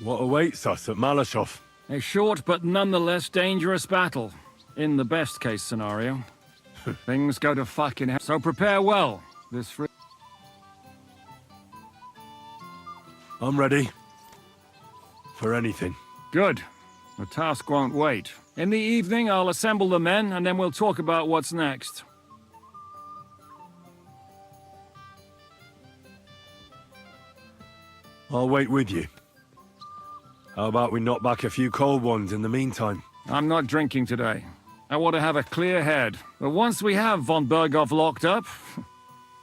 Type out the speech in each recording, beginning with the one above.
What awaits us at Malashov? A short but nonetheless dangerous battle. In the best case scenario. Things go to fucking hell. So prepare well. I'm ready. For anything. Good. The task won't wait. In the evening, I'll assemble the men, and then we'll talk about what's next. I'll wait with you. How about we knock back a few cold ones in the meantime? I'm not drinking today. I want to have a clear head. But once we have von Berghoff locked up,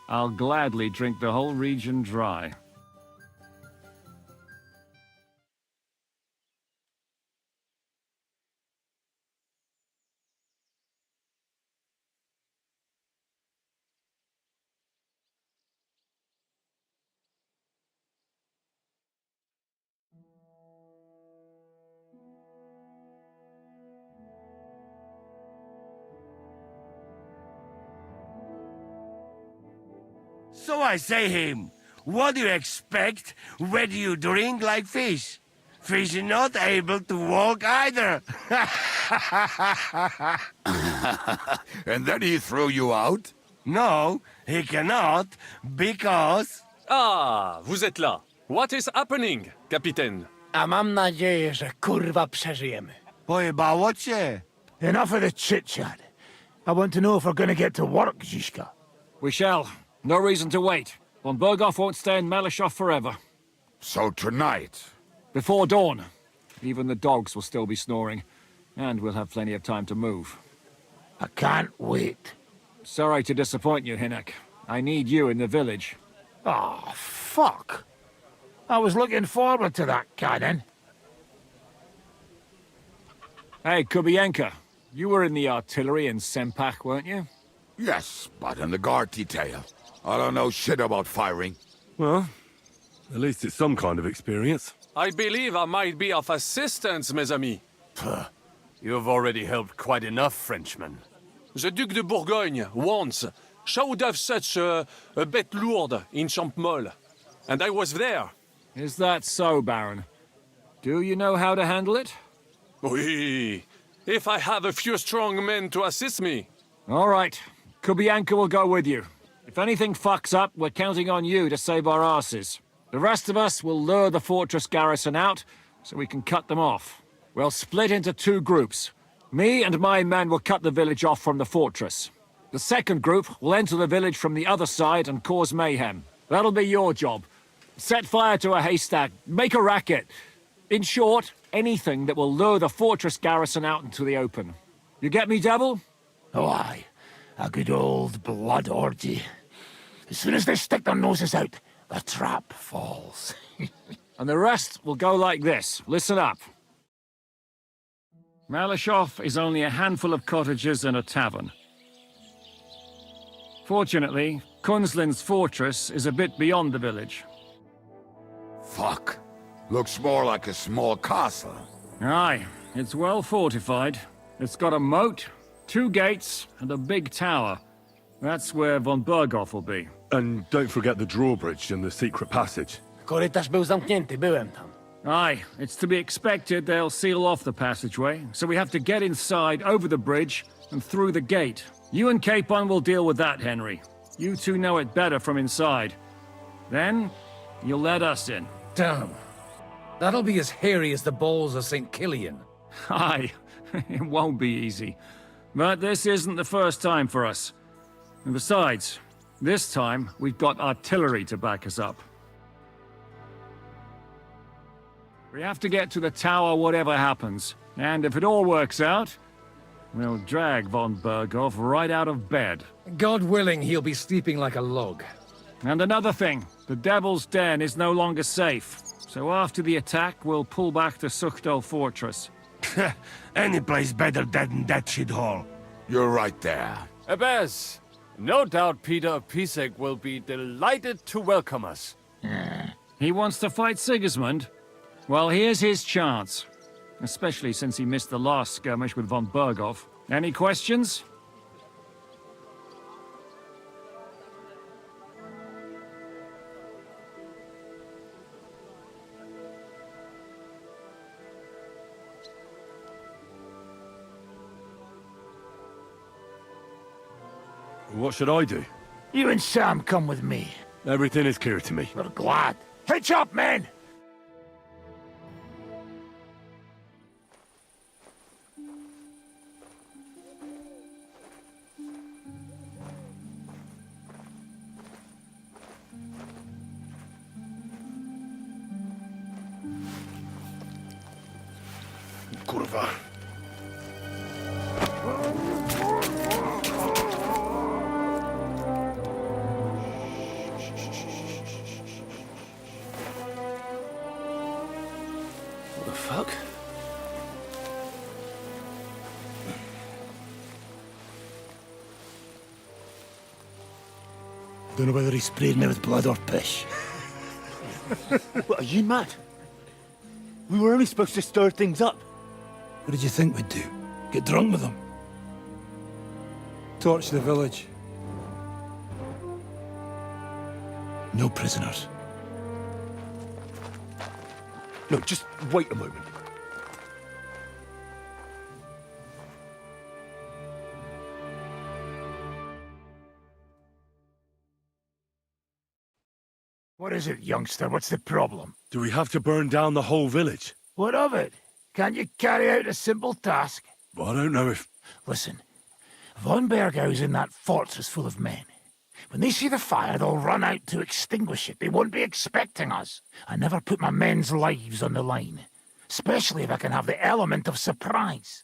I'll gladly drink the whole region dry. So I say him, what do you expect when you drink like fish? Fish are not able to walk either. And then he threw you out? No, he cannot, because... Ah, vous êtes là. What is happening, Capitaine? A mam nadzieję, że kurwa przeżyjemy. Pojebało cię. Enough of the chit-chat. I want to know if we're gonna get to work, Zizka. We shall. No reason to wait. Von Berghoff won't stay in Malashov forever. So tonight... Before dawn. Even the dogs will still be snoring. And we'll have plenty of time to move. I can't wait. Sorry to disappoint you, Hinnock. I need you in the village. Oh, fuck. I was looking forward to that, cannon. Hey, Kubienka. You were in the artillery in Sempak, weren't you? Yes, but in the guard detail. I don't know shit about firing. Well, at least it's some kind of experience. I believe I might be of assistance, mes amis. You've already helped quite enough, Frenchman. The Duc de Bourgogne, once, showed off such a bête lourde in Champmol. And I was there. Is that so, Baron? Do you know how to handle it? Oui, if I have a few strong men to assist me. All right. Kubienka will go with you. If anything fucks up, we're counting on you to save our asses. The rest of us will lure the fortress garrison out, so we can cut them off. We'll split into two groups. Me and my men will cut the village off from the fortress. The second group will enter the village from the other side and cause mayhem. That'll be your job. Set fire to a haystack, make a racket. In short, anything that will lure the fortress garrison out into the open. You get me, Devil? Oh, aye. A good old blood orgy. As soon as they stick their noses out, the trap falls. And the rest will go like this. Listen up. Malashov is only a handful of cottages and a tavern. Fortunately, Kunzlin's fortress is a bit beyond the village. Fuck. Looks more like a small castle. Aye, it's well fortified. It's got a moat, 2 gates, and a big tower. That's where von Berghoff will be. And don't forget the drawbridge and the secret passage. Korytarz był zamknięty, byłem tam. Aye, it's to be expected they'll seal off the passageway, so we have to get inside, over the bridge, and through the gate. You and Capon will deal with that, Henry. You two know it better from inside. Then, you'll let us in. Damn. That'll be as hairy as the balls of St. Killian. Aye, it won't be easy. But this isn't the first time for us. And besides, this time we've got artillery to back us up. We have to get to the tower whatever happens. And if it all works out, we'll drag von Berghoff right out of bed. God willing, he'll be sleeping like a log. And another thing, the Devil's Den is no longer safe. So after the attack, we'll pull back to Sukhto Fortress. Any place better than that shithole. You're right there. Abbas, no doubt Peter of Pisek will be delighted to welcome us. He wants to fight Sigismund? Well, here's his chance. Especially since he missed the last skirmish with von Berghoff. Any questions? What should I do? You and Sam come with me. Everything is clear to me. We're glad. Hitch up, men! Kurwa. What the fuck? Don't know whether he sprayed me with blood or piss. What, are you mad? We were only supposed to stir things up. What did you think we'd do? Get drunk with them? Torch the village. No prisoners. No, just wait a moment. What is it, youngster? What's the problem? Do we have to burn down the whole village? What of it? Can't you carry out a simple task? I don't know if... Listen, Von Bergau's in that fortress full of men. When they see the fire, they'll run out to extinguish it. They won't be expecting us. I never put my men's lives on the line, especially if I can have the element of surprise.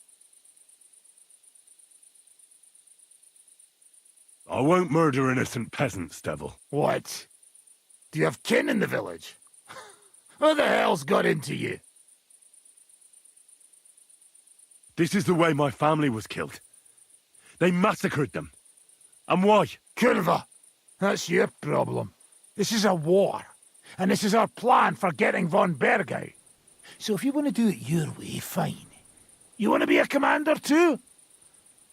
I won't murder innocent peasants, Devil. What? Do you have kin in the village? Who the hell's got into you? This is the way my family was killed. They massacred them. And why? Curva, that's your problem. This is a war, and this is our plan for getting Von Bergau. So if you want to do it your way, fine. You want to be a commander too?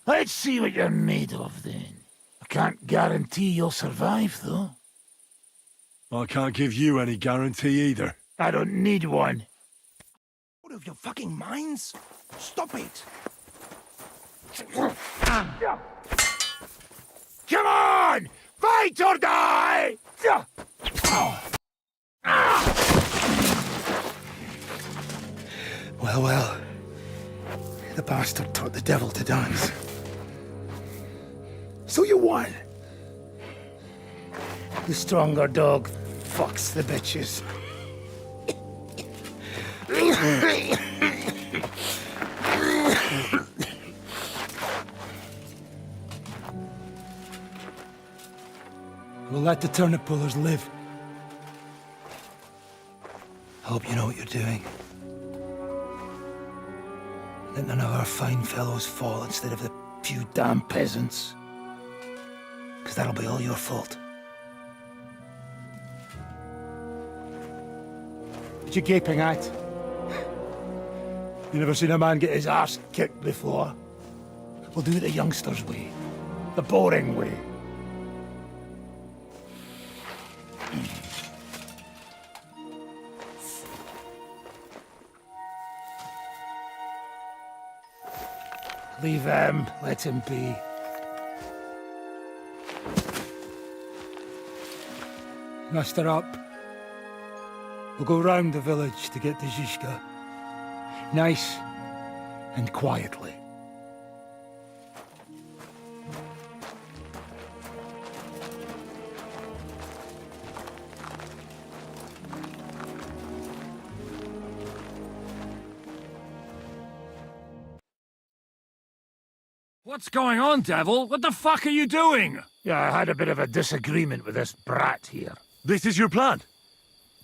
Let's see what you're made of then. I can't guarantee you'll survive, though. I can't give you any guarantee either. I don't need one. Out of your fucking minds? Stop it! Come on! Fight or die! Well, well. The bastard taught the devil to dance. So you won. The stronger dog fucks the bitches. We'll let the turnip pullers live. I hope you know what you're doing. Let none of our fine fellows fall instead of the few damn peasants. Because that'll be all your fault. What you gaping at? You never seen a man get his arse kicked before? We'll do it the youngsters' way. The boring way. Leave him, let him be. Muster up. We'll go round the village to get to Zizka. Nice and quietly. What's going on, Devil? What the fuck are you doing? Yeah, I had a bit of a disagreement with this brat here. This is your plan?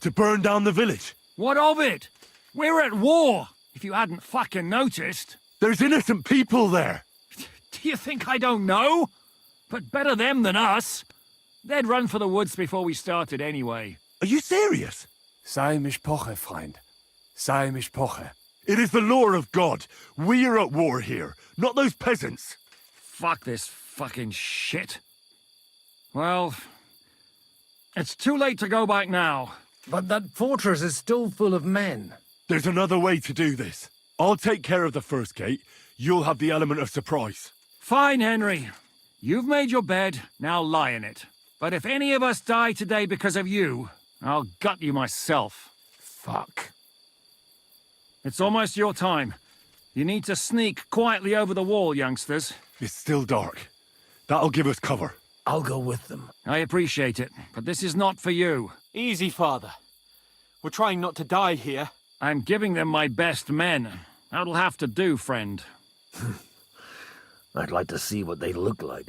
To burn down the village? What of it? We're at war, if you hadn't fucking noticed. There's innocent people there. Do you think I don't know? But better them than us. They'd run for the woods before we started anyway. Are you serious? Sei mich poche, Freund. Sei mich poche. It is the law of God. We are at war here, not those peasants. Fuck this fucking shit. Well, it's too late to go back now. But that fortress is still full of men. There's another way to do this. I'll take care of the first gate. You'll have the element of surprise. Fine, Henry. You've made your bed, now lie in it. But if any of us die today because of you, I'll gut you myself. Fuck. It's almost your time. You need to sneak quietly over the wall, youngsters. It's still dark. That'll give us cover. I'll go with them. I appreciate it, but this is not for you. Easy, Father. We're trying not to die here. I'm giving them my best men. That'll have to do, friend. I'd like to see what they look like.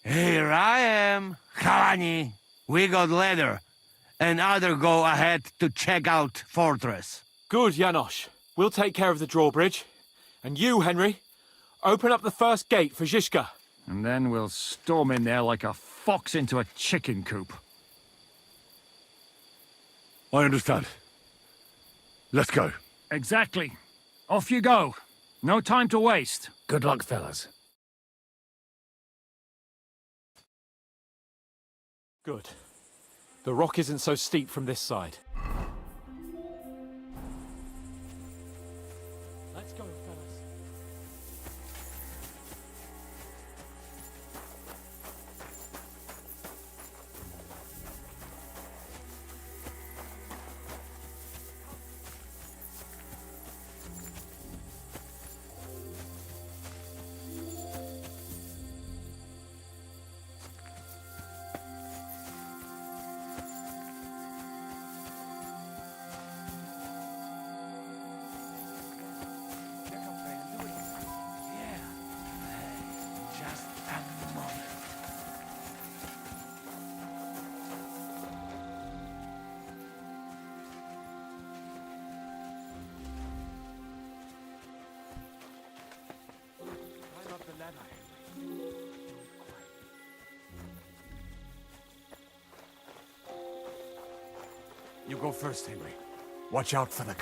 Here I am, Kalani. We got leather, and other go ahead to check out fortress. Good, Janosch. We'll take care of the drawbridge. And you, Henry, open up the first gate for Zizka. And then we'll storm in there like a fox into a chicken coop. I understand. Let's go. Exactly. Off you go. No time to waste. Good luck, fellas. Good. The rock isn't so steep from this side. Let's go, fellas. Just a moment. Climb up the ladder. You go first, Henry. Watch out for the...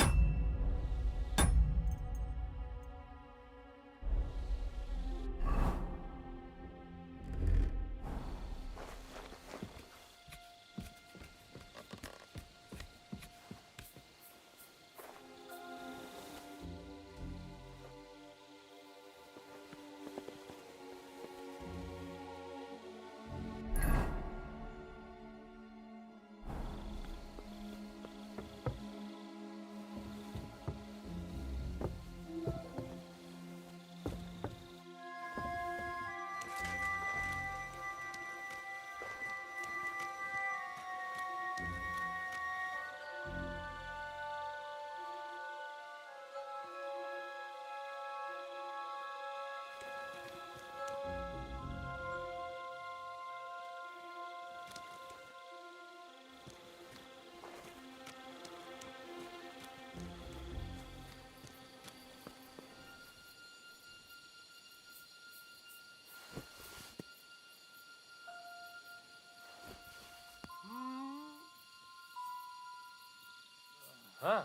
Huh.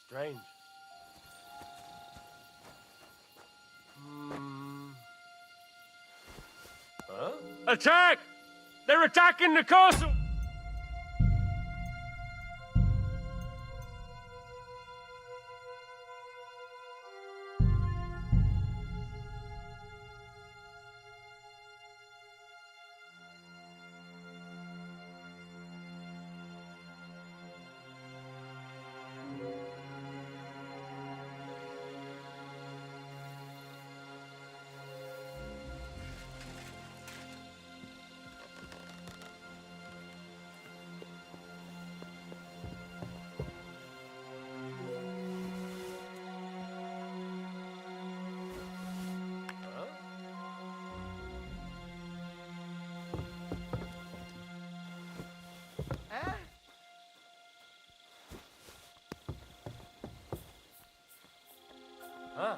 Strange. Huh? Attack! They're attacking the castle! Huh.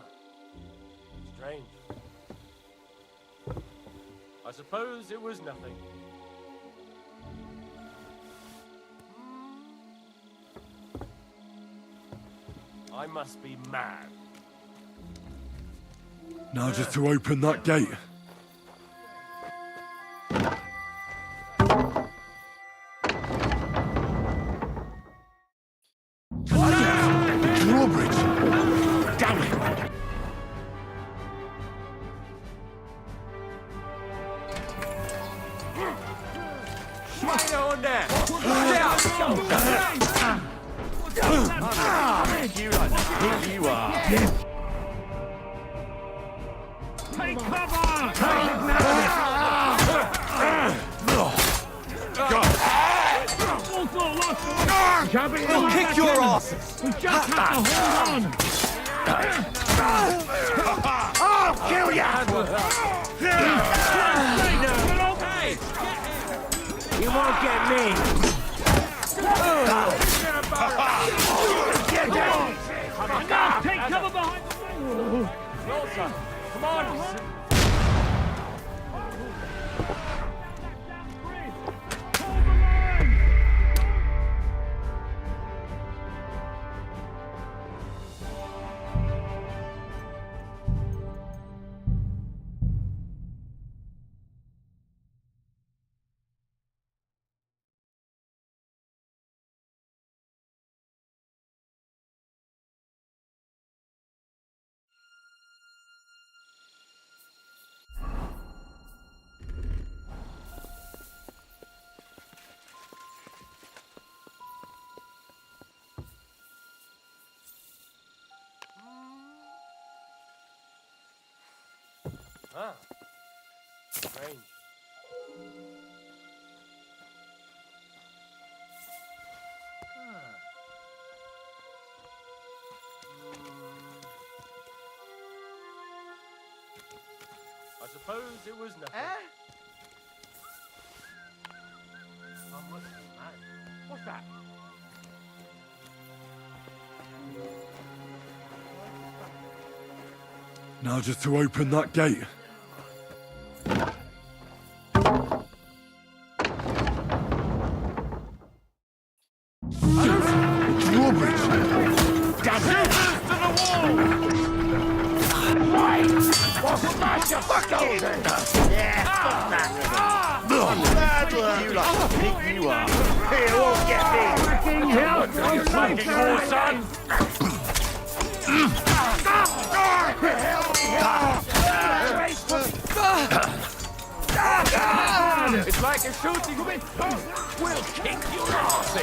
Strange. I suppose it was nothing. I must be mad. Now just to open that gate. Drawbridge! Damn it! Take cover! We'll kick your asses! We just have to hold on! I'll kill you! You won't get me! Take cover behind the wall! Come on! Ah. Strange. I suppose it was nothing. What's that? Now just to open that gate. Drawbridge! It's like a shooting bit. We'll kick your asses.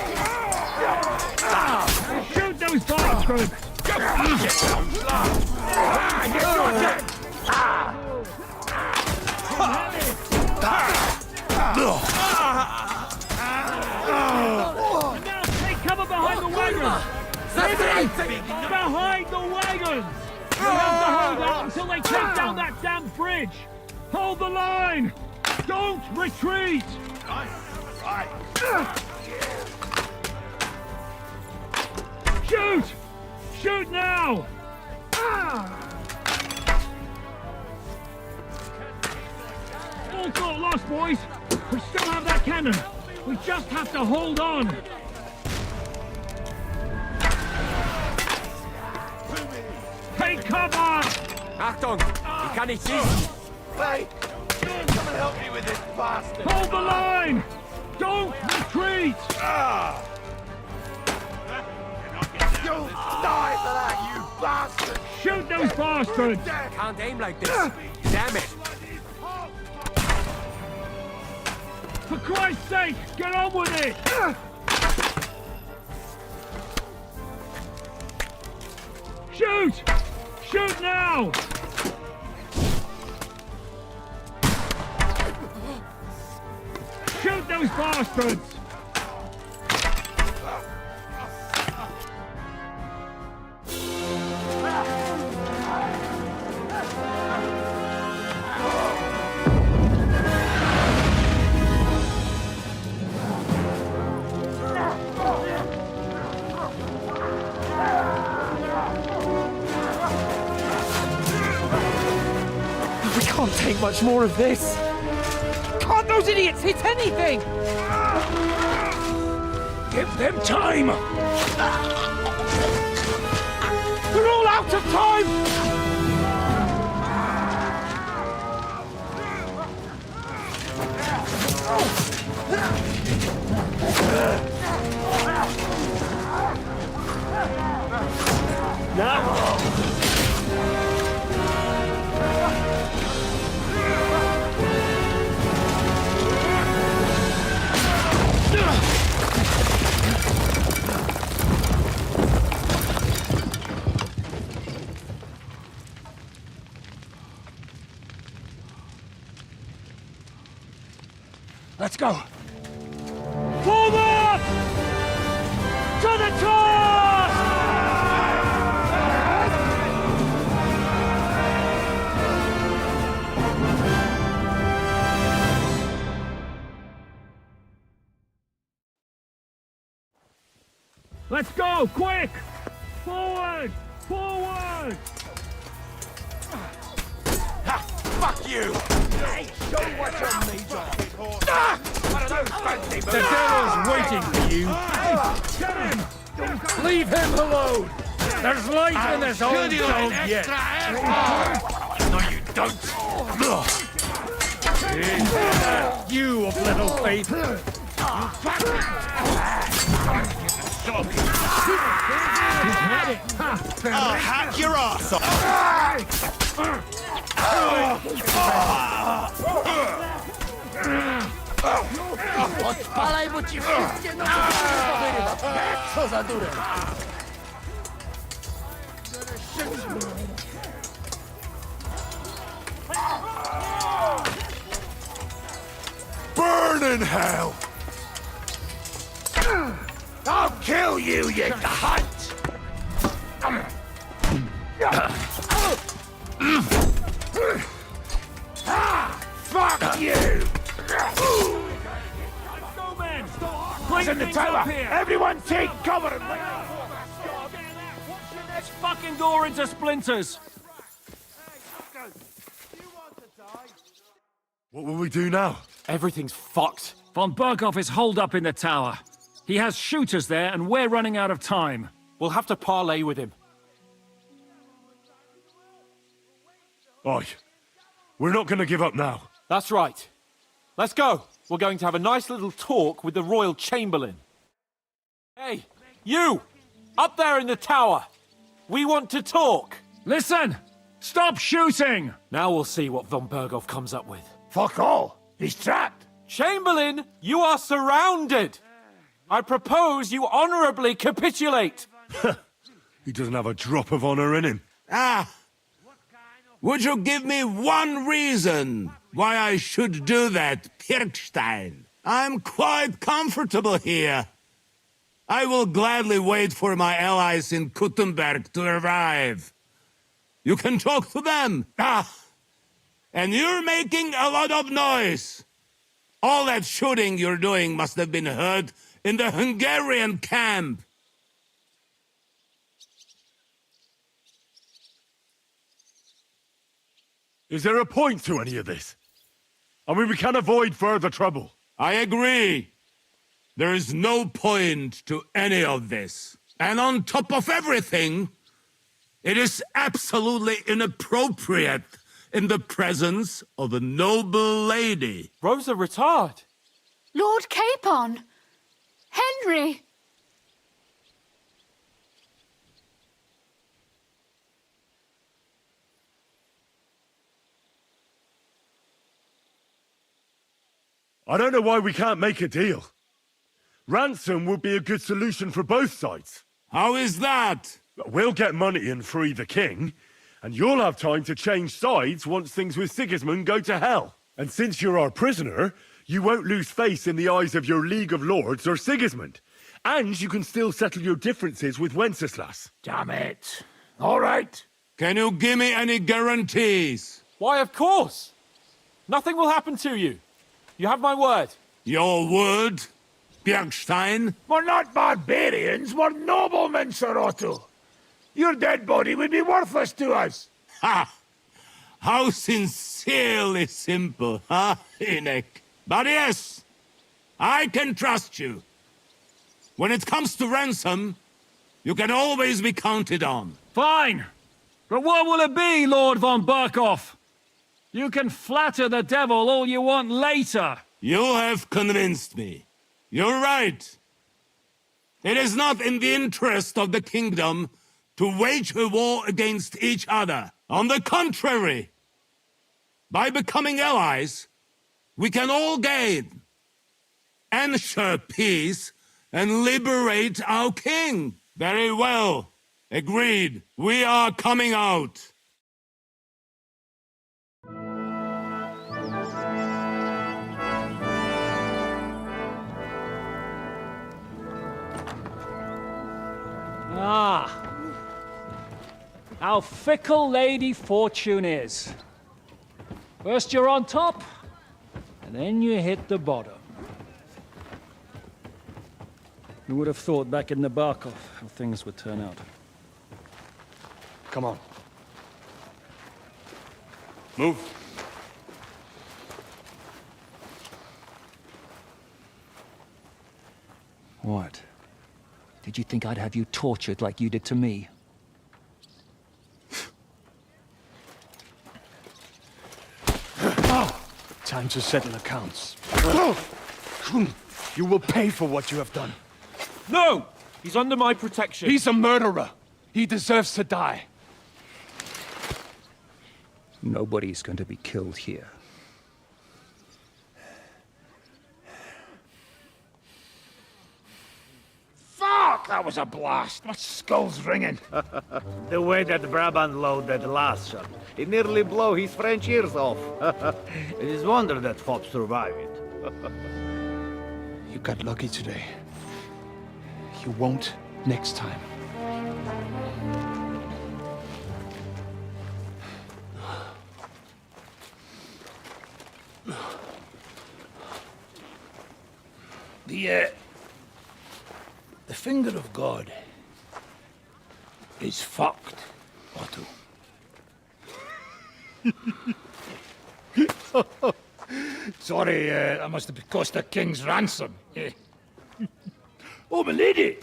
Shoot those bastards! Now take cover behind the wagons! Behind the wagons! You have to hold out until they take down that damn bridge! Hold the line! Don't retreat! Shoot! Shoot now! All thought lost, boys! We still have that cannon! We just have to hold on! Take cover! Achtung! Ich kann nicht schießen! Hold the line! Don't retreat! You'll die for that, you bastard! Shoot those bastards! Can't aim like this. Damn it! For Christ's sake, get on with it! Shoot! Shoot now! Shoot those bastards! We can't take much more of this. Can't those idiots hit anything? Give them time! We're all out of time! Let's go. Forward! To the task! Let's go, quick! Forward! Forward! Fuck you! Hey, show what you're made of. The devil's waiting for you. Get him! Leave him alone! There's life in this old Should you dog an yet. extra No, you don't. You of little faith. I'll hack your ass off. Odpalaj, bo ci wszystkie nogi wyrywa. Co za durę? Burn in hell! I'll kill you, you cunt! Fuck you! Go, men! He's in the tower! Everyone take cover and wait! This fucking door into splinters! What will we do now? Everything's fucked. Von Berghoff is holed up in the tower. He has shooters there, and we're running out of time. We'll have to parley with him. Oi, we're not going to give up now. That's right. Let's go. We're going to have a nice little talk with the Royal Chamberlain. Hey, you! Up there in the tower! We want to talk! Listen! Stop shooting! Now we'll see what von Berghoff comes up with. Fuck all! He's trapped! Chamberlain, you are surrounded! I propose you honorably capitulate! He doesn't have a drop of honor in him. Ah! Would you give me one reason why I should do that, Pirkstein? I'm quite comfortable here. I will gladly wait for my allies in Kuttenberg to arrive. You can talk to them. Ah! And you're making a lot of noise. All that shooting you're doing must have been heard in the Hungarian camp. Is there a point to any of this? I mean, we can avoid further trouble. I agree. There is no point to any of this. And on top of everything, it is absolutely inappropriate in the presence of a noble lady. Rosa Retard! Lord Capon! Henry! I don't know why we can't make a deal. Ransom would be a good solution for both sides. How is that? We'll get money and free the king, and you'll have time to change sides once things with Sigismund go to hell. And since you're our prisoner, you won't lose face in the eyes of your League of Lords or Sigismund. And you can still settle your differences with Wenceslas. Damn it. All right. Can you give me any guarantees? Why, of course! Nothing will happen to you. You have my word. Your word, Bjergstein? We're not barbarians, we're noblemen, Sir Otto. Your dead body would be worthless to us. Ha! How sincerely simple, huh, Enoch? But yes, I can trust you. When it comes to ransom, you can always be counted on. Fine! But what will it be, Lord von Berkhoff? You can flatter the devil all you want later. You have convinced me. You're right. It is not in the interest of the kingdom to wage a war against each other. On the contrary, by becoming allies, we can all gain, ensure peace, and liberate our king. Very well. Agreed. We are coming out. Ah. How fickle Lady Fortune is. First you're on top, and then you hit the bottom. Who would have thought back in the Barkov how things would turn out? Come on. Move. What? Did you think I'd have you tortured like you did to me? Time to settle accounts. You will pay for what you have done. No! He's under my protection. He's a murderer. He deserves to die. Nobody's going to be killed here. Fuck! That was a blast. My skull's ringing. The way that Brabant load that last shot, it nearly blow his French ears off. It is wonder that Fop survived it. You got lucky today. You won't next time. The finger of God is fucked, Otto. Sorry, that must have cost a king's ransom. Oh, my lady!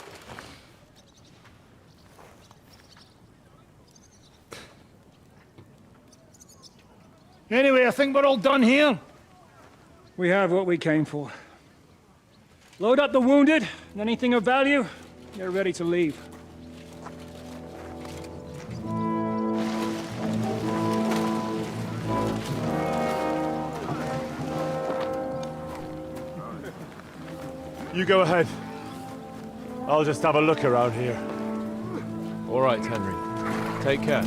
Anyway, I think we're all done here. We have what we came for. Load up the wounded, and anything of value, you're ready to leave. You go ahead. I'll just have a look around here. All right, Henry. Take care.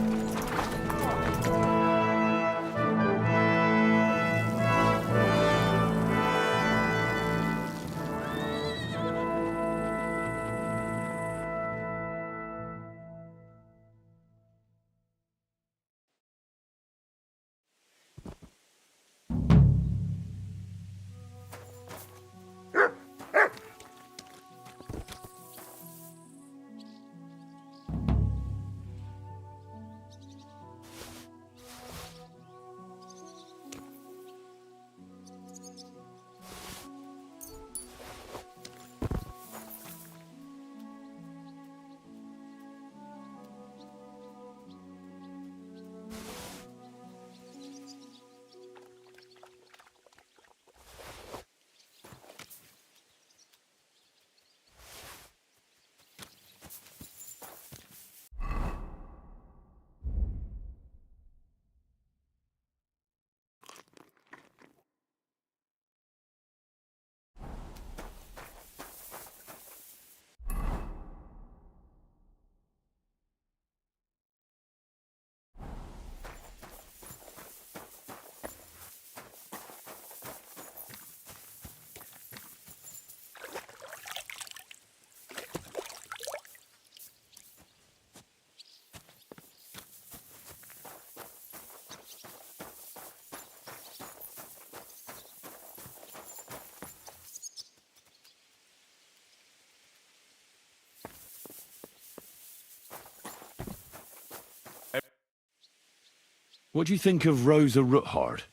What do you think of Rosa Ruthard?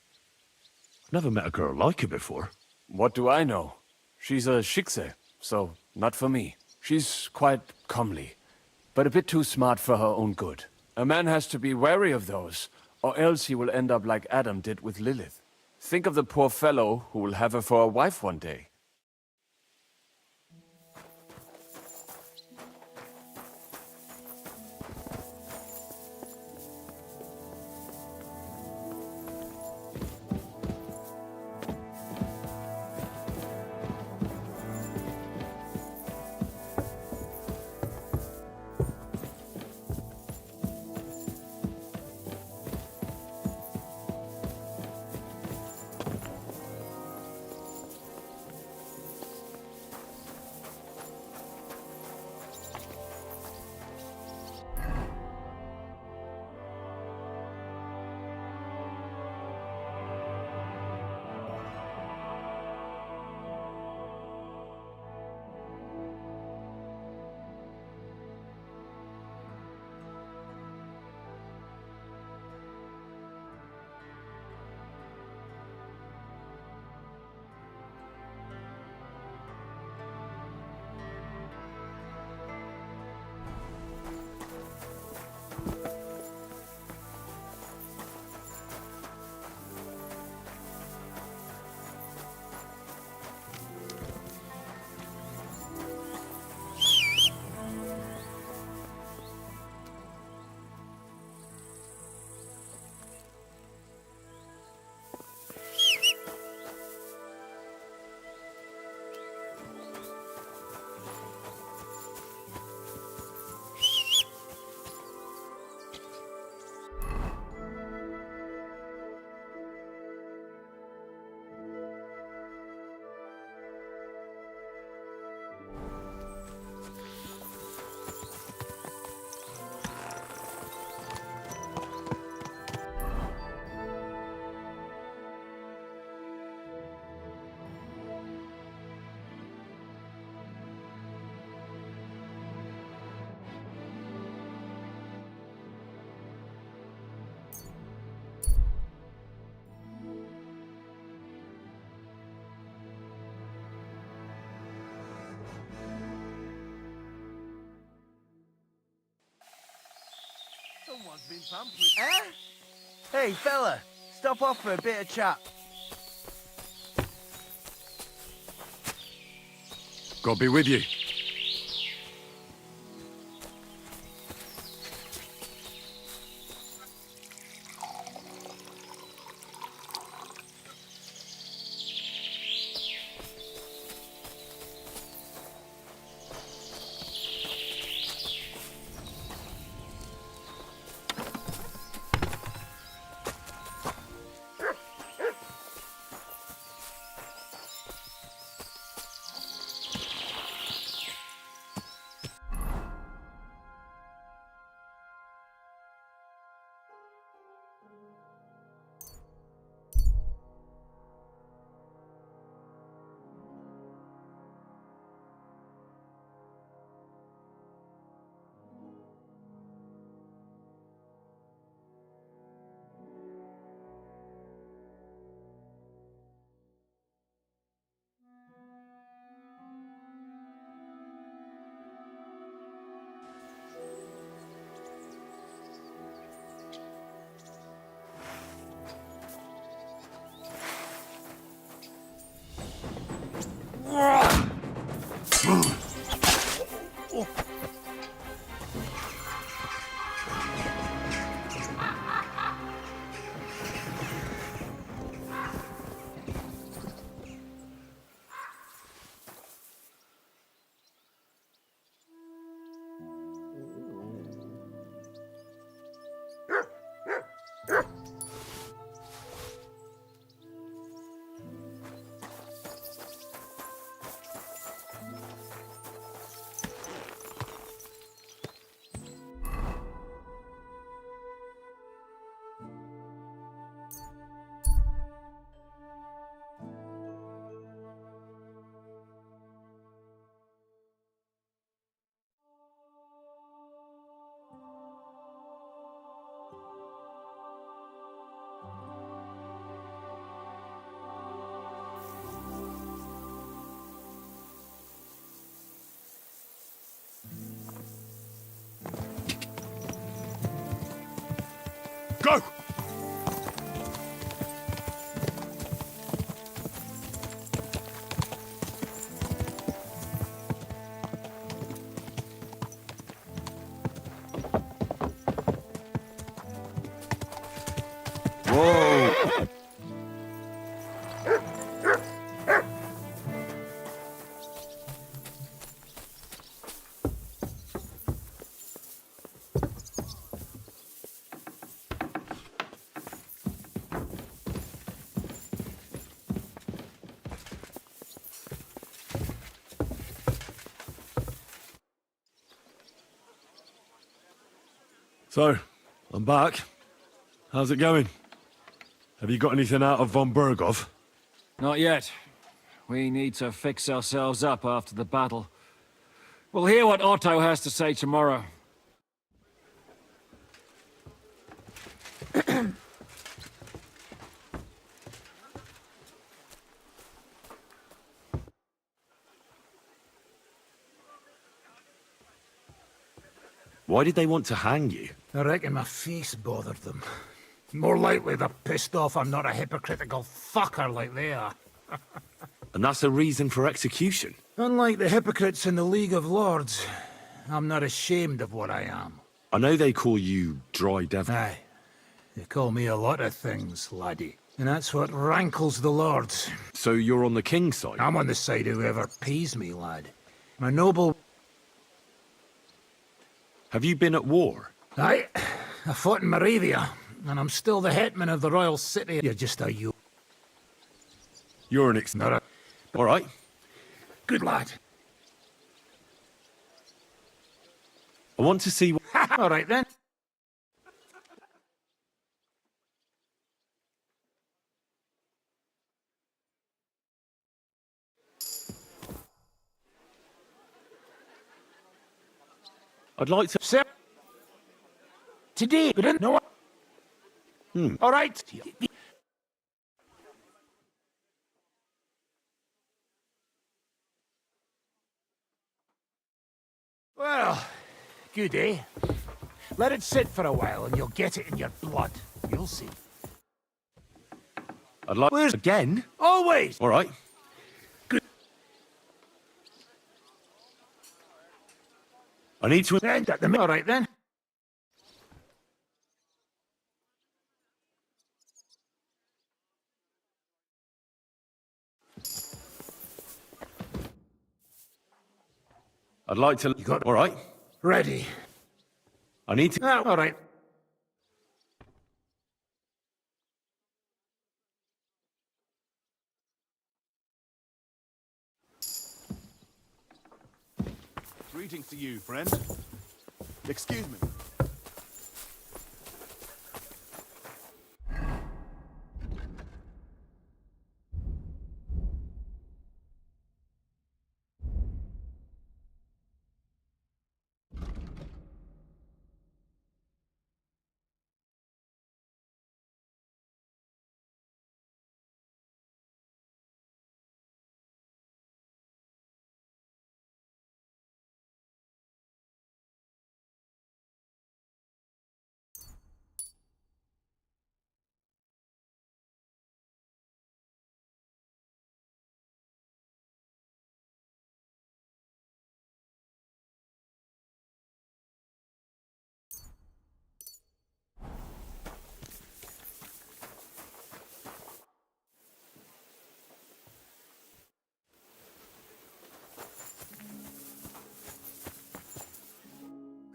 Never met a girl like her before. What do I know? She's a Schickse, so not for me. She's quite comely, but a bit too smart for her own good. A man has to be wary of those, or else he will end up like Adam did with Lilith. Think of the poor fellow who will have her for a wife one day. Eh? Hey, fella, stop off for a bit of chat. God be with you. Go! Whoa! So, I'm back. How's it going? Have you got anything out of von Bergov? Not yet. We need to fix ourselves up after the battle. We'll hear what Otto has to say tomorrow. Why did they want to hang you? I reckon my face bothered them. More likely they're pissed off I'm not a hypocritical fucker like they are. And that's a reason for execution? Unlike the hypocrites in the League of Lords, I'm not ashamed of what I am. I know they call you Dry Devil. Aye. They call me a lot of things, laddie. And that's what rankles the Lords. So you're on the King's side? I'm on the side of whoever pays me, lad. My noble... Have you been at war? Aye. I fought in Moravia, and I'm still the hetman of the royal city. You're just a you. You're an Not a... All right. Good lad. I want to see... All right, then. I'd like to... Sir, today, we didn't know what... All right. Well, good, eh? Let it sit for a while and you'll get it in your blood. You'll see. I'd like... Where's... Again? Always! All right. Good. I need to... End at the... All right, then. I'd like to... You got... All right. Ready. I need to... Oh, all right. Greetings to you, friend. Excuse me.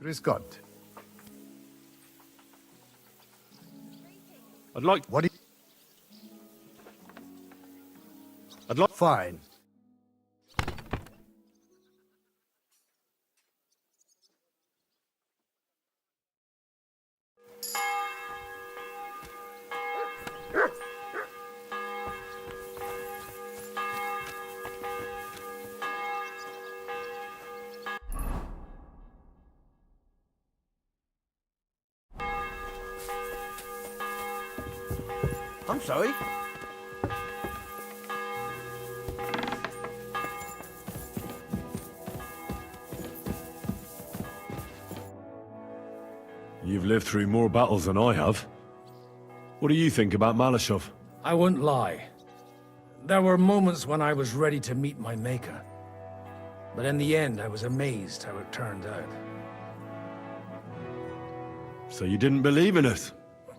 Chris Gott. I'd like... What do you... I'd like... Fine. I'm sorry. You've lived through more battles than I have. What do you think about Malashov? I won't lie. There were moments when I was ready to meet my maker. But in the end, I was amazed how it turned out. So you didn't believe in it?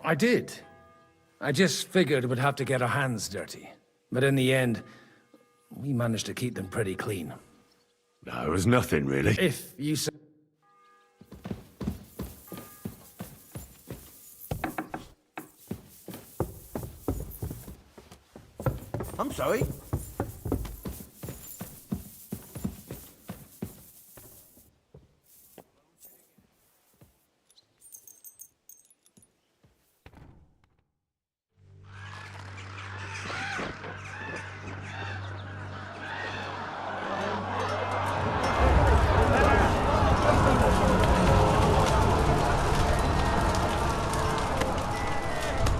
I did. I just figured we'd have to get our hands dirty. But in the end, we managed to keep them pretty clean. No, it was nothing, really. If you say... I'm sorry.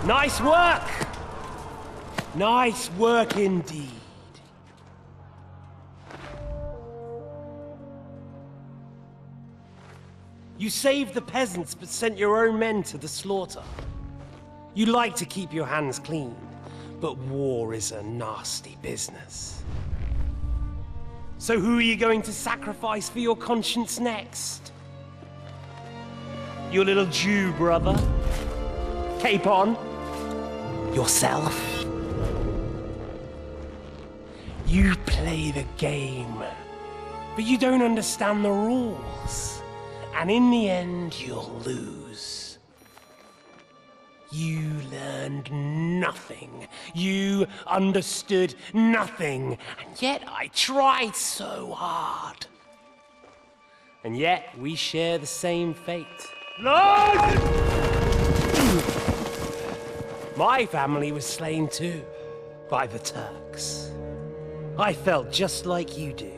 Nice work! Nice work indeed. You saved the peasants but sent your own men to the slaughter. You like to keep your hands clean, but war is a nasty business. So who are you going to sacrifice for your conscience next? Your little Jew brother? Capon? Yourself? You play the game, but you don't understand the rules. And in the end, you'll lose. You learned nothing. You understood nothing. And yet I tried so hard. And yet we share the same fate. Lord! My family was slain too, by the Turks. I felt just like you do.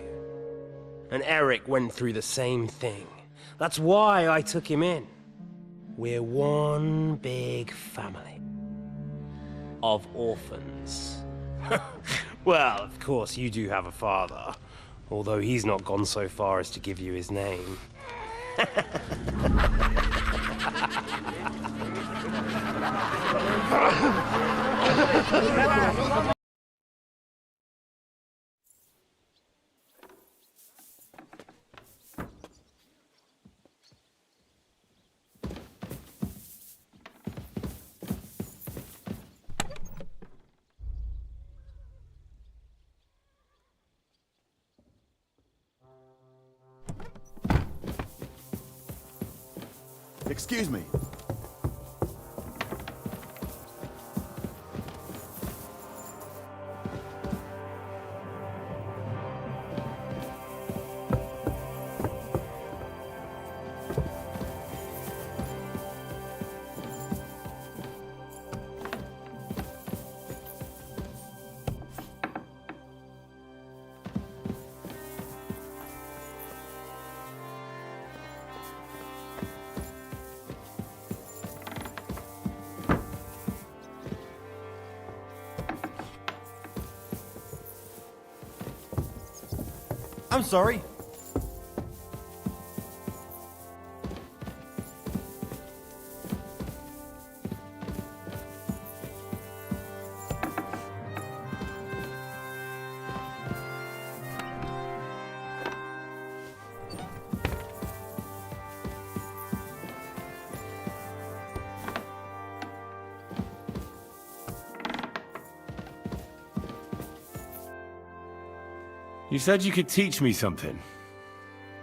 And Eric went through the same thing. That's why I took him in. We're one big family. Of orphans. Well, of course, you do have a father. Although he's not gone so far as to give you his name. Excuse me. I'm sorry. You said you could teach me something.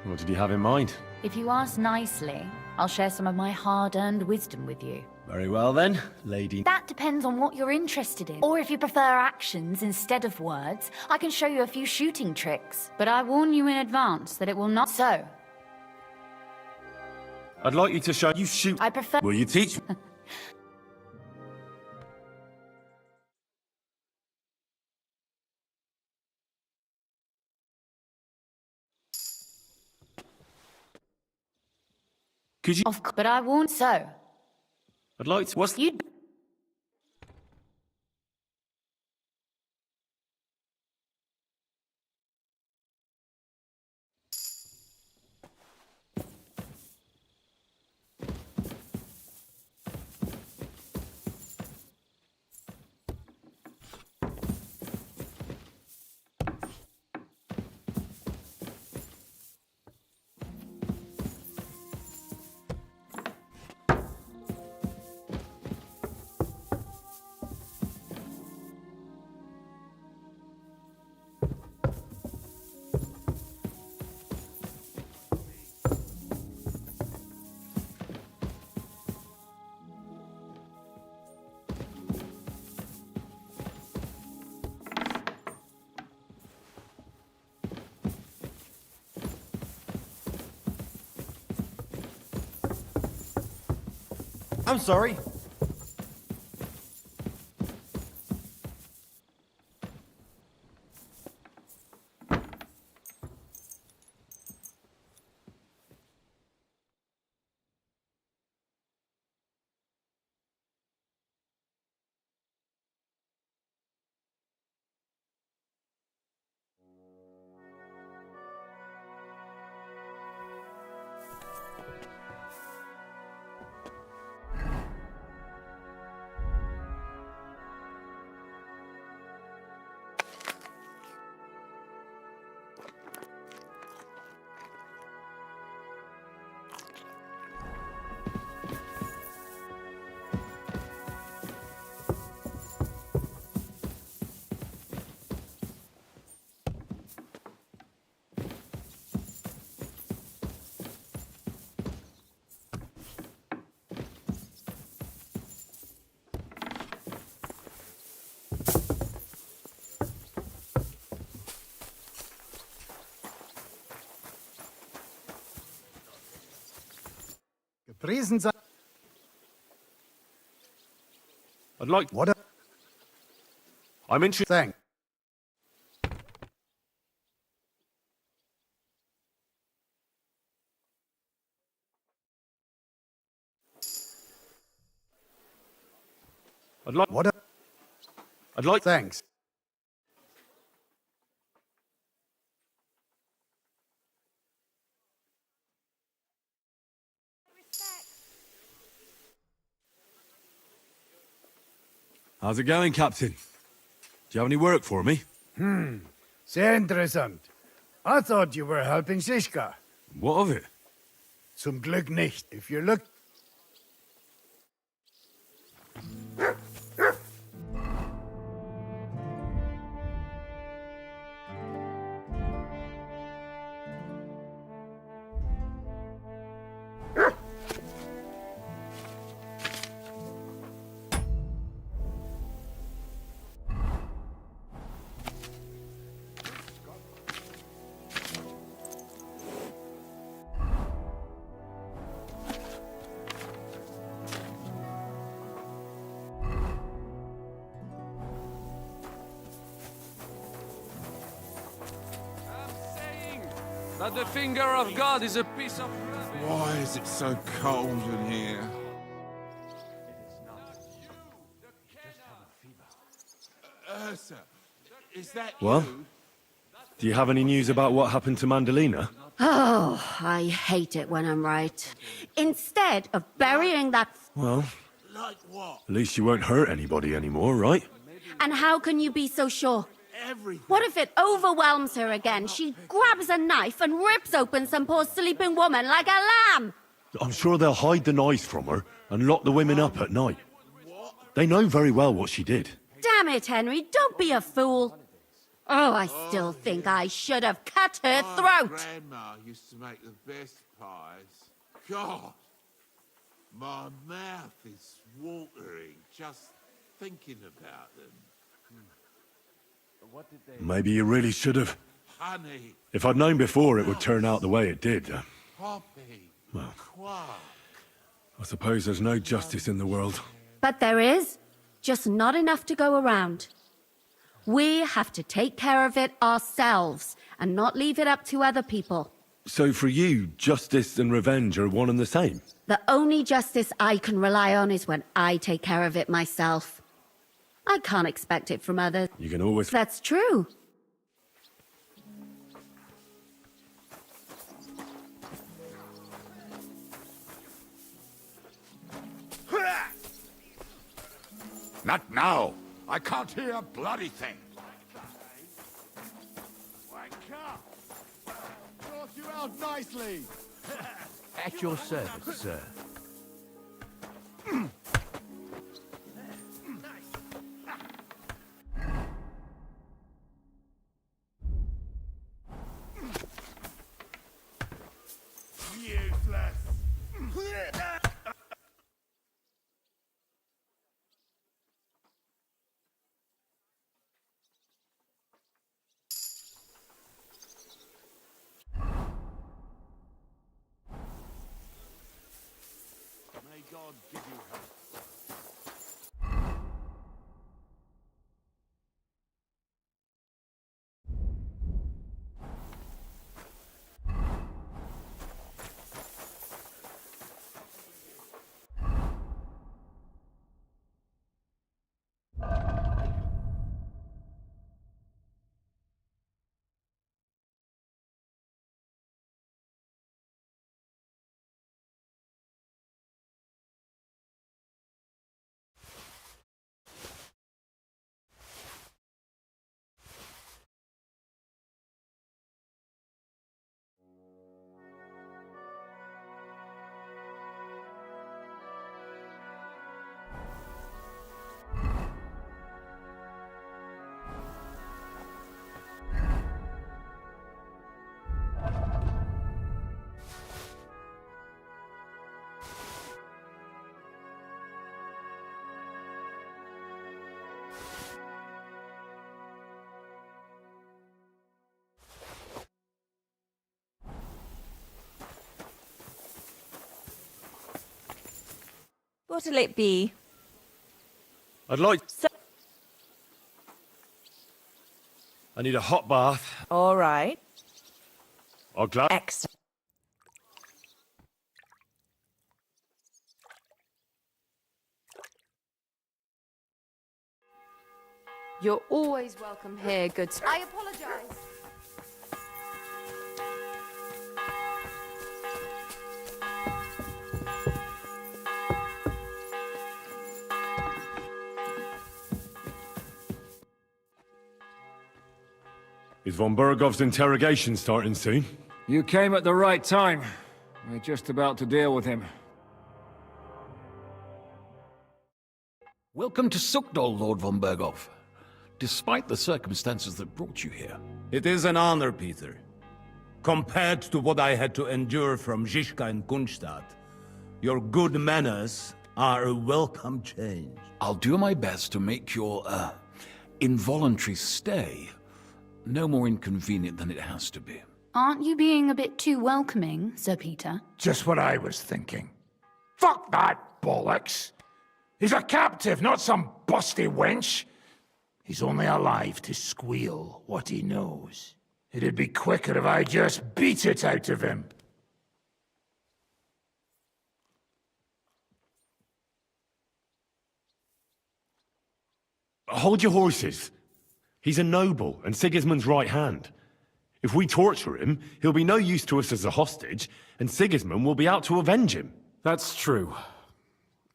What did you have in mind? If you ask nicely, I'll share some of my hard-earned wisdom with you. Very well then, lady. That depends on what you're interested in. Or if you prefer actions instead of words, I can show you a few shooting tricks. But I warn you in advance that it will not so. I'd like you to show you shoot. I prefer... Will you teach me? Could you? But I won't so. I'd like to. What's You... I'm sorry. Reasons I... I'd like. What? I'm interested. Thank. I'd like. What? I'd like. Thanks. How's it going, Captain? Do you have any work for me? Sehr interessant. I thought you were helping Shishka. What of it? Zum Glück nicht. If you're look... That the finger of God is a piece of rubbish. Why is it so cold in here? Ursa, is that Well? you? Do you have any news about what happened to Mandalina? Oh, I hate it when I'm right. Instead of burying that... Well, Like what? at least you won't hurt anybody anymore, right? And how can you be so sure? Everything. What if it overwhelms her again? She grabs a knife and rips open some poor sleeping woman like a lamb! I'm sure they'll hide the knives from her and lock the women up at night. They know very well what she did. Damn it, Henry, don't be a fool. Oh, I still think I should have cut her throat. Grandma used to make the best pies. God, my mouth is watering just thinking about them. Maybe you really should have. Honey, If I'd known before it would turn out the way it did, Poppy, well, Quark. I suppose there's no justice in the world. But there is, just not enough to go around. We have to take care of it ourselves and not leave it up to other people. So for you, justice and revenge are one and the same? The only justice I can rely on is when I take care of it myself. I can't expect it from others. You can always... That's true. Not now. I can't hear a bloody thing. Wake up! Sort you out nicely. At your service, sir. May God give you help. What'll it be? I'd like... I need a hot bath. All right. I'll glad... Excellent. You're always welcome here, good sir. I apologize. Is von Bergov's interrogation starting soon? You came at the right time. We're just about to deal with him. Welcome to Sukdol, Lord von Bergov. Despite the circumstances that brought you here. It is an honor, Peter. Compared to what I had to endure from Zizka and Kunstadt, your good manners are a welcome change. I'll do my best to make your, involuntary stay no more inconvenient than it has to be. Aren't you being a bit too welcoming, Sir Peter? Just what I was thinking. Fuck that bollocks! He's a captive, not some busty wench. He's only alive to squeal what he knows. It'd be quicker if I just beat it out of him. Hold your horses. He's a noble and Sigismund's right hand. If we torture him, he'll be no use to us as a hostage, and Sigismund will be out to avenge him. That's true.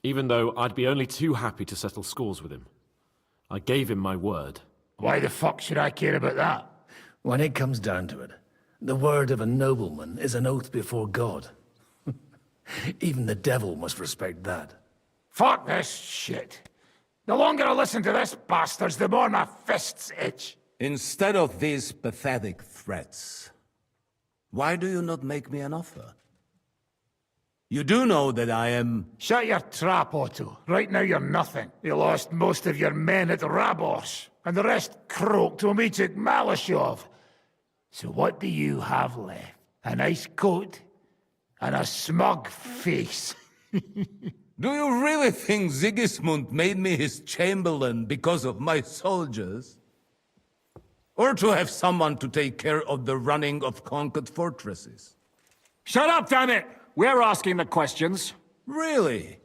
Even though I'd be only too happy to settle scores with him. I gave him my word. Why the fuck should I care about that? When it comes down to it, the word of a nobleman is an oath before God. Even the devil must respect that. Fuck this shit. The longer I listen to this bastards, the more my fists itch. Instead of these pathetic threats, why do you not make me an offer? You do know that I am... Shut your trap, Otto. Right now you're nothing. You lost most of your men at Rabos, and the rest croaked when we took Malashov. So what do you have left? A nice coat and a smug face. Do you really think Sigismund made me his chamberlain because of my soldiers? Or to have someone to take care of the running of conquered fortresses? Shut up, damn it! We're asking the questions. Really?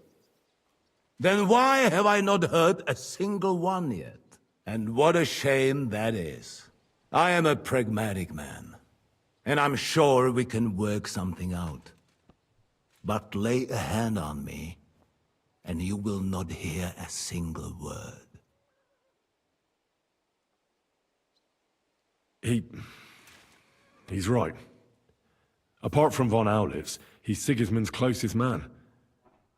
Then why have I not heard a single one yet? And what a shame that is. I am a pragmatic man, and I'm sure we can work something out. But lay a hand on me, and you will not hear a single word. He's right. Apart from von Aulifs, he's Sigismund's closest man.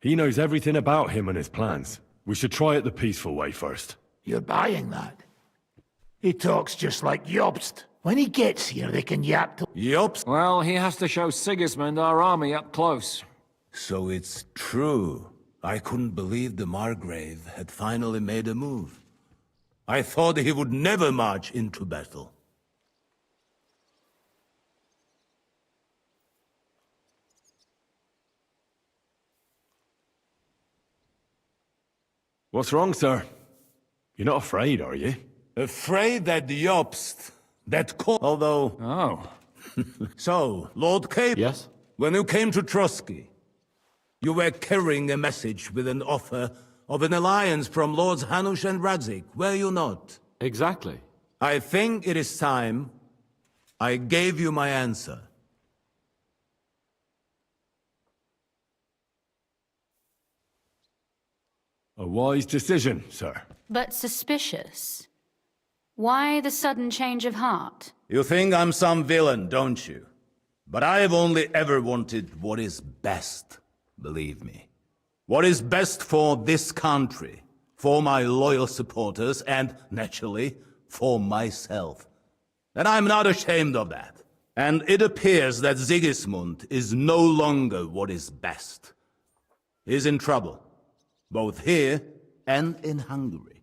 He knows everything about him and his plans. We should try it the peaceful way first. You're buying that? He talks just like Jobst. When he gets here, they can yap to... Jobst? Well, he has to show Sigismund our army up close. So it's true. I couldn't believe the Margrave had finally made a move. I thought he would never march into battle. What's wrong, sir? You're not afraid, are you? Afraid that Jobst, although... Oh. So, Lord Cape... Yes? When you came to Trotsky, you were carrying a message with an offer of an alliance from Lords Hanush and Radzik, were you not? Exactly. I think it is time I gave you my answer. A wise decision, sir. But suspicious. Why the sudden change of heart? You think I'm some villain, don't you? But I have only ever wanted what is best, believe me. What is best for this country, for my loyal supporters, and, naturally, for myself. And I'm not ashamed of that. And it appears that Sigismund is no longer what is best. He's in trouble, both here and in Hungary.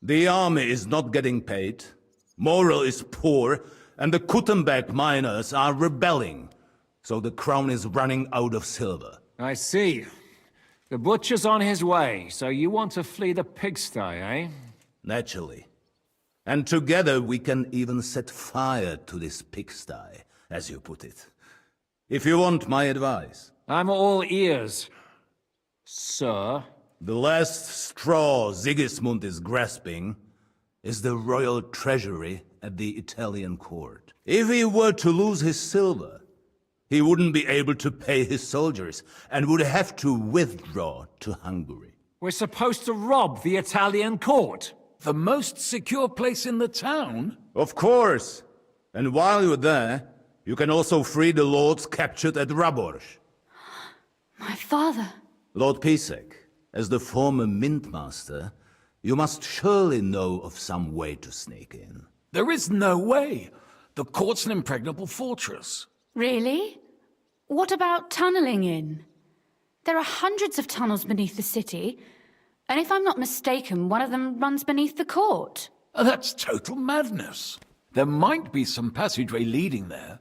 The army is not getting paid, morale is poor, and the Kuttenberg miners are rebelling, so the crown is running out of silver. I see. The butcher's on his way, so you want to flee the pigsty, eh? Naturally. And together we can even set fire to this pigsty, as you put it. If you want my advice. I'm all ears, sir. The last straw Sigismund is grasping is the royal treasury at the Italian court. If he were to lose his silver, he wouldn't be able to pay his soldiers and would have to withdraw to Hungary. We're supposed to rob the Italian court. The most secure place in the town? Of course. And while you're there, you can also free the lords captured at Raborj. My father. Lord Pisek, as the former Mintmaster, you must surely know of some way to sneak in. There is no way. The court's an impregnable fortress. Really? What about tunneling in? There are hundreds of tunnels beneath the city, and if I'm not mistaken, one of them runs beneath the court. That's total madness. There might be some passageway leading there,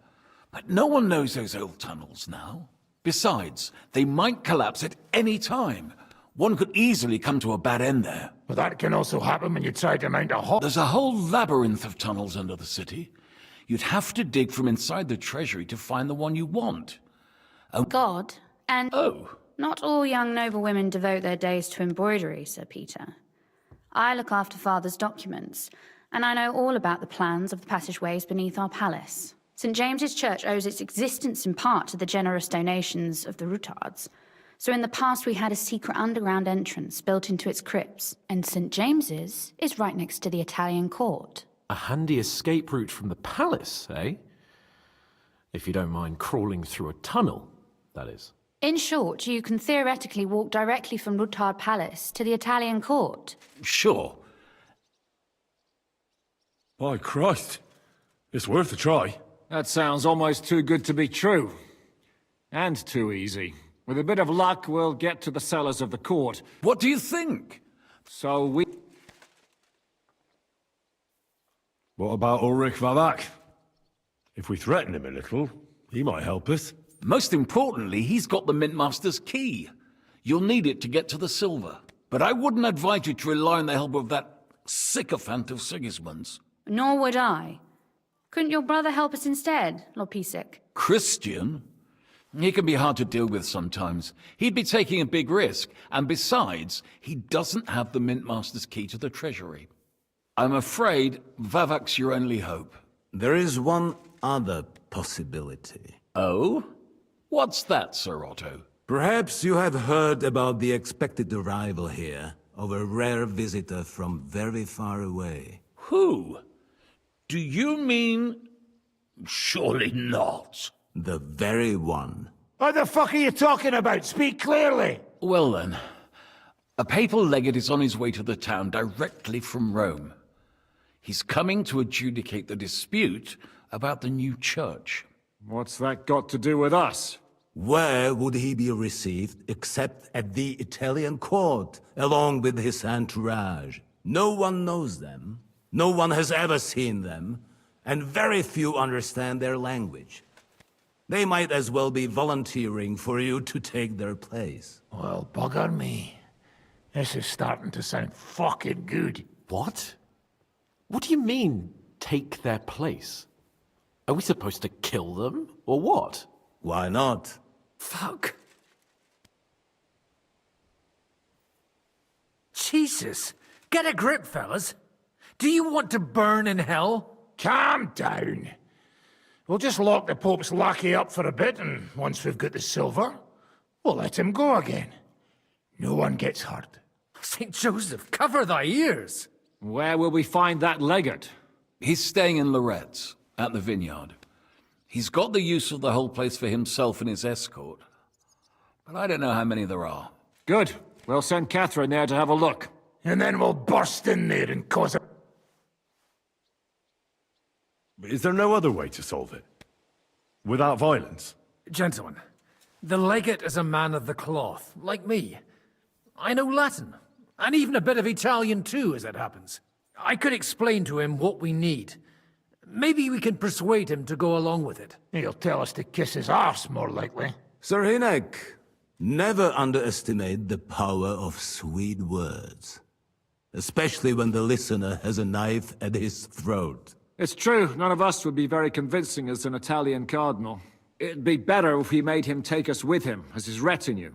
but no one knows those old tunnels now. Besides, they might collapse at any time. One could easily come to a bad end there. But that can also happen when you try to mount a hole. There's a whole labyrinth of tunnels under the city. You'd have to dig from inside the treasury to find the one you want. God, and... Oh. Not all young noblewomen devote their days to embroidery, Sir Peter. I look after Father's documents, and I know all about the plans of the passageways beneath our palace. St. James's Church owes its existence in part to the generous donations of the Routards. So in the past we had a secret underground entrance built into its crypts, and St. James's is right next to the Italian court. A handy escape route from the palace, eh? If you don't mind crawling through a tunnel, that is. In short, you can theoretically walk directly from Routard Palace to the Italian court. Sure. By Christ. It's worth a try. That sounds almost too good to be true. And too easy. With a bit of luck, we'll get to the cellars of the court. What do you think? So we... What about Ulrich Vavak? If we threaten him a little, he might help us. Most importantly, he's got the Mintmaster's key. You'll need it to get to the silver. But I wouldn't advise you to rely on the help of that sycophant of Sigismund's. Nor would I. Couldn't your brother help us instead, Lord Pisek? Christian? He can be hard to deal with sometimes. He'd be taking a big risk, and besides, he doesn't have the Mintmaster's key to the treasury. I'm afraid Vavak's your only hope. There is one other possibility. Oh? What's that, Sir Otto? Perhaps you have heard about the expected arrival here of a rare visitor from very far away. Who? Do you mean... Surely not. The very one. What the fuck are you talking about? Speak clearly! Well then, a papal legate is on his way to the town directly from Rome. He's coming to adjudicate the dispute about the new church. What's that got to do with us? Where would he be received except at the Italian court, along with his entourage? No one knows them, no one has ever seen them, and very few understand their language. They might as well be volunteering for you to take their place. Well, bugger me. This is starting to sound fucking good. What? What do you mean, take their place? Are we supposed to kill them, or what? Why not? Fuck. Jesus! Get a grip, fellas. Do you want to burn in hell? Calm down. We'll just lock the Pope's lackey up for a bit, and once we've got the silver, we'll let him go again. No one gets hurt. St. Joseph, cover thy ears! Where will we find that legate? He's staying in Loretz, at the vineyard. He's got the use of the whole place for himself and his escort. But I don't know how many there are. Good. We'll send Catherine there to have a look. And then we'll burst in there and cause a... Is there no other way to solve it? Without violence? Gentlemen, the legate is a man of the cloth, like me. I know Latin, and even a bit of Italian too, as it happens. I could explain to him what we need. Maybe we can persuade him to go along with it. He'll tell us to kiss his arse, more likely. Sir Hinek, never underestimate the power of sweet words. Especially when the listener has a knife at his throat. It's true, none of us would be very convincing as an Italian cardinal. It'd be better if we made him take us with him, as his retinue.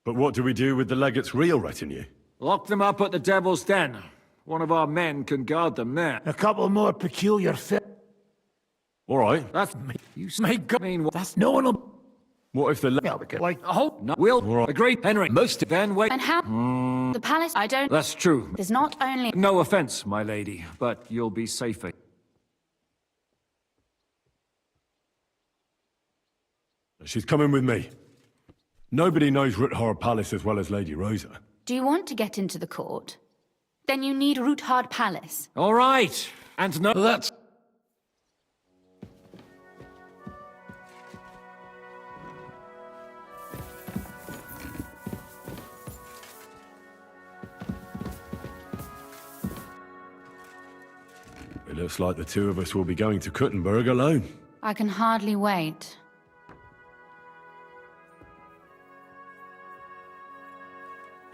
But what do we do with the legate's real retinue? Lock them up at the Devil's Den. One of our men can guard them there. A couple more peculiar All right. That's me. You may go. Mean that's no one will... What if the Well, we could, like... I hope not. We'll agree, Henry. Most of then wait. And how... The palace, I don't... That's true. There's not only... No offense, my lady, but you'll be safer. She's coming with me. Nobody knows Ruthard Palace as well as Lady Rosa. Do you want to get into the court? Then you need Ruthard Palace. All right. And no... That's... It looks like the two of us will be going to Kuttenberg alone. I can hardly wait.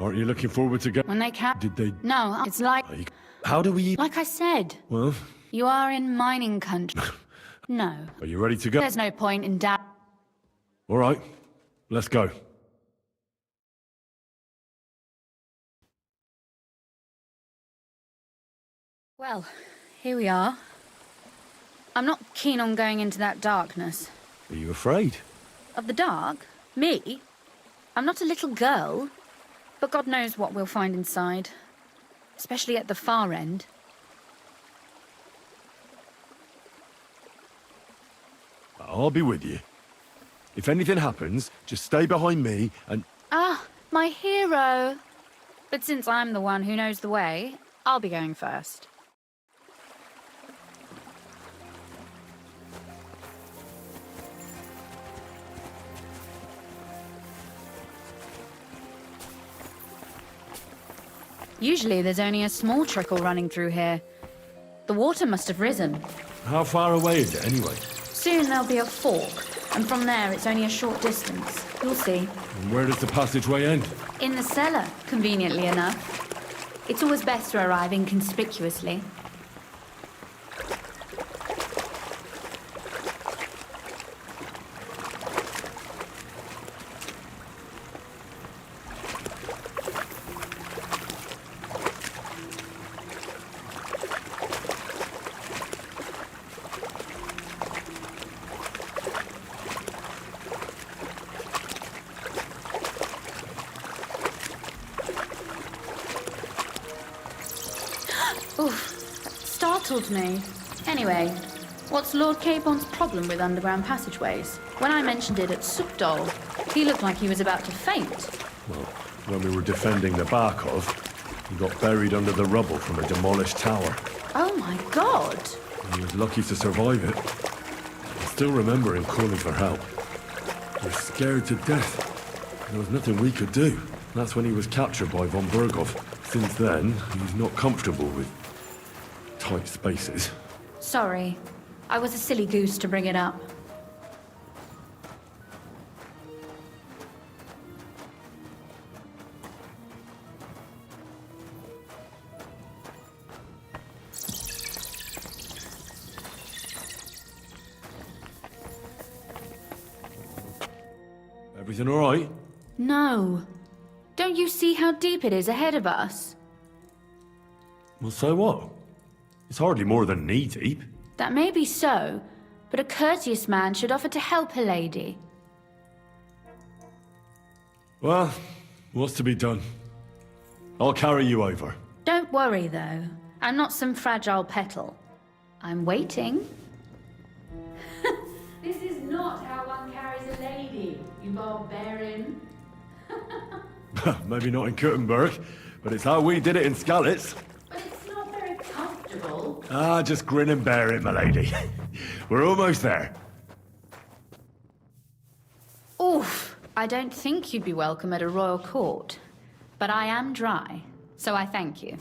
Aren't you looking forward to go? When they Did they... No, it's like... How do we... Like I said, Well, you are in mining country. No. are you ready to go? There's no point in doubt. All right, let's go. Well, here we are. I'm not keen on going into that darkness. Are you afraid? Of the dark? Me? I'm not a little girl. But God knows what we'll find inside. Especially at the far end. I'll be with you. If anything happens, just stay behind me and... Ah, my hero! But since I'm the one who knows the way, I'll be going first. Usually there's only a small trickle running through here. The water must have risen. How far away is it anyway? Soon there'll be a fork, and from there it's only a short distance. You'll see. And where does the passageway end? In the cellar, conveniently enough. It's always best to arrive inconspicuously. Oof, startled me. Anyway, what's Lord Capon's problem with underground passageways? When I mentioned it at Sukdol, he looked like he was about to faint. Well, when we were defending the Barkov, he got buried under the rubble from a demolished tower. Oh my god! He was lucky to survive it. I still remember him calling for help. He was scared to death. There was nothing we could do. That's when he was captured by von Berghoff. Since then, he's not comfortable with tight spaces. Sorry. I was a silly goose to bring it up. Everything all right? No. Don't you see how deep it is ahead of us? Well, so what? It's hardly more than knee deep. That may be so, but a courteous man should offer to help a lady. Well, what's to be done? I'll carry you over. Don't worry, though. I'm not some fragile petal. I'm waiting. This is not how one carries a lady, you barbarian. Maybe not in Kuttenberg, but it's how we did it in Skalitz. But it's not very comfortable. Ah, just grin and bear it, my lady. We're almost there. Oof. I don't think you'd be welcome at a royal court. But I am dry, so I thank you.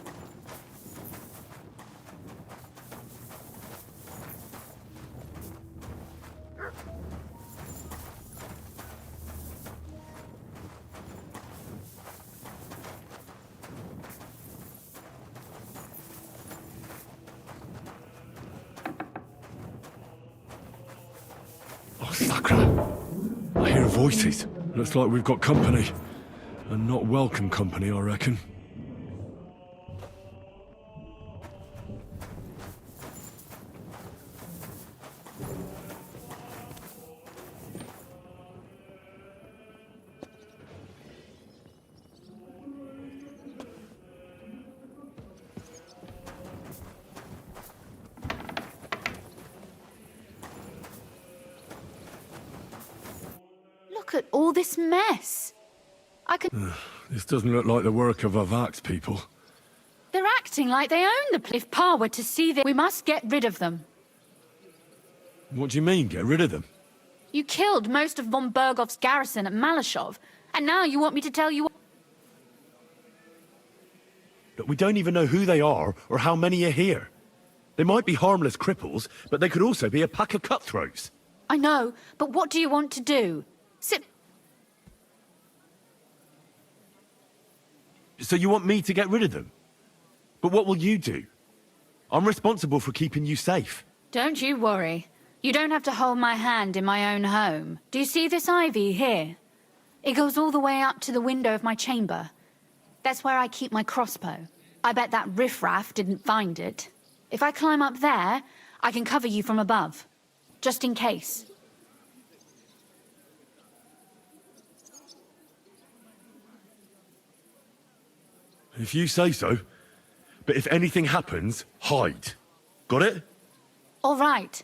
Oh, Sakra. I hear voices. Looks like we've got company. And not welcome company, I reckon. at all this mess? I can... This doesn't look like the work of Avak's people. They're acting like they own the place. If Pa were to see that, we must get rid of them. What do you mean, get rid of them? You killed most of von Bergov's garrison at Malashov, and now you want me to tell you... But we don't even know who they are or how many are here. They might be harmless cripples, but they could also be a pack of cutthroats. I know, but what do you want to do? So you want me to get rid of them? But what will you do? I'm responsible for keeping you safe. Don't you worry. You don't have to hold my hand in my own home. Do you see this ivy here? It goes all the way up to the window of my chamber. That's where I keep my crossbow. I bet that riffraff didn't find it. If I climb up there, I can cover you from above. Just in case. If you say so. But if anything happens, hide. Got it? All right.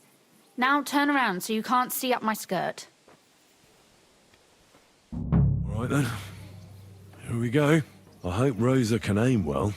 Now turn around so you can't see up my skirt. All right then. Here we go. I hope Rosa can aim well.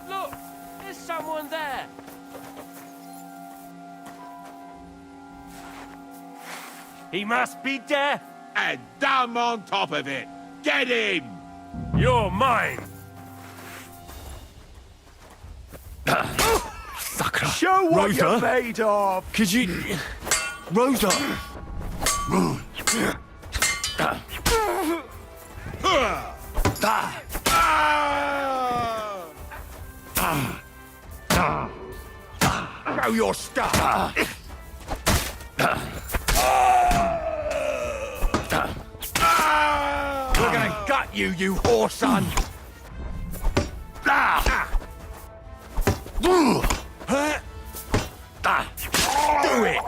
Look! There's someone there! He must be dead. And dumb on top of it. Get him! You're mine. Sucker! Show what Rosa? you're made of! Could you... Rosa! Show your stuff! We're gonna gut you, you whoreson! Do it!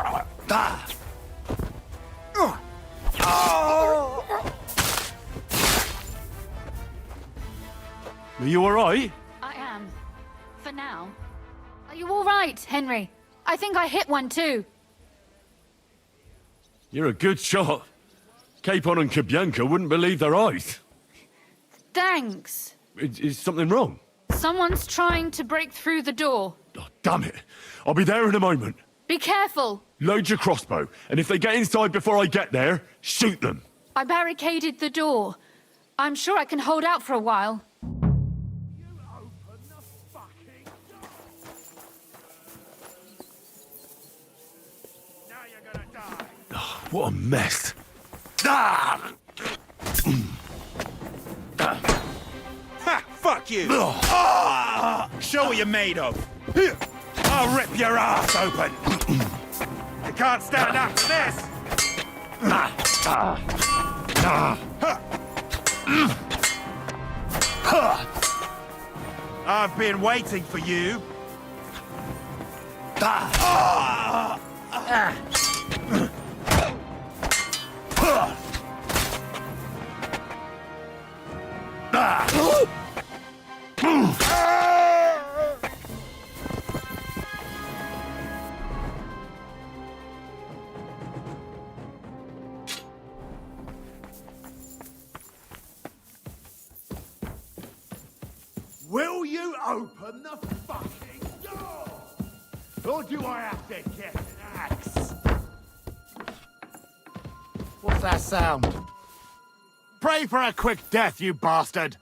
Are you all right? I am. For now. Are you all right, Henry? I think I hit one too. You're a good shot. Capon and Kabyanka wouldn't believe their eyes. Thanks. Is something wrong? Someone's trying to break through the door. Oh, damn it. I'll be there in a moment. Be careful. Load your crossbow, and if they get inside before I get there, shoot them. I barricaded the door. I'm sure I can hold out for a while. Oh, what a mess. Ha! Fuck you! Show what you're made of. I'll rip your ass open. You can't stand up to this. I've been waiting for you. Will you open the fucking door? Or do I have to get an axe? What's that sound? Pray for a quick death, you bastard!